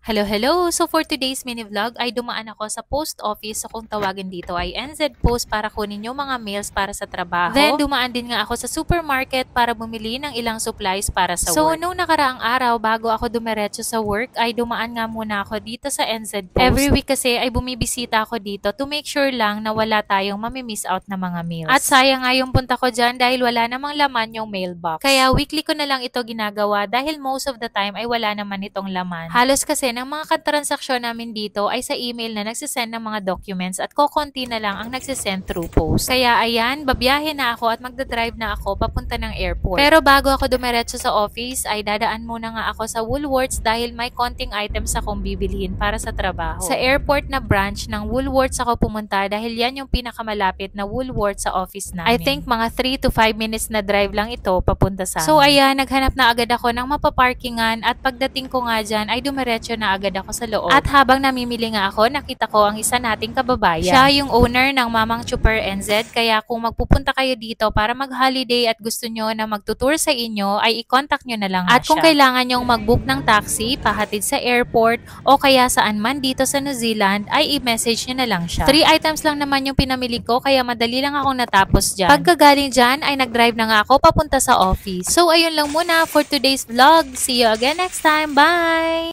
Hello, hello! So for today's mini vlog ay dumaan ako sa post office. So kung tawagin dito ay NZ Post para kunin yung mga mails para sa trabaho. Then dumaan din nga ako sa supermarket para bumili ng ilang supplies para sa work. So nung nakaraang araw bago ako dumiretso sa work ay dumaan nga muna ako dito sa NZ Post. Every week kasi ay bumibisita ako dito to make sure lang na wala tayong mamimiss out na mga mails. At sayang nga yung punta ko dyan dahil wala namang laman yung mailbox. Kaya weekly ko na lang ito ginagawa dahil most of the time ay wala naman itong laman. Halos kasi ng mga katransaksyon namin dito ay sa email na nagsisend ng mga documents at kokonti na lang ang nagsisend through post. Kaya ayan, babiyahe na ako at magdadrive na ako papunta ng airport. Pero bago ako dumiretso sa office ay dadaan muna nga ako sa Woolworths dahil may konting items akong bibilhin para sa trabaho. Sa airport na branch ng Woolworths ako pumunta dahil yan yung pinakamalapit na Woolworths sa office namin. I think mga 3 to 5 minutes na drive lang ito papunta sa amin. So ayan, naghanap na agad ako ng mapaparkingan at pagdating ko nga dyan ay dumiretso na agad ako sa loob. At habang namimili nga ako, nakita ko ang isa nating kababayan. Siya yung owner ng Mamang Chuper NZ, kaya kung magpupunta kayo dito para mag-holiday at gusto nyo na magtutour sa inyo, ay i-contact nyo na lang at kung kailangan nyong mag-book ng taxi, pahatid sa airport, o kaya saan man dito sa New Zealand, ay i-message nyo na lang siya. 3 items lang naman yung pinamili ko, kaya madali lang akong natapos dyan. Pagkagaling dyan, ay nag-drive na nga ako papunta sa office. So ayun lang muna for today's vlog. See you again next time. Bye!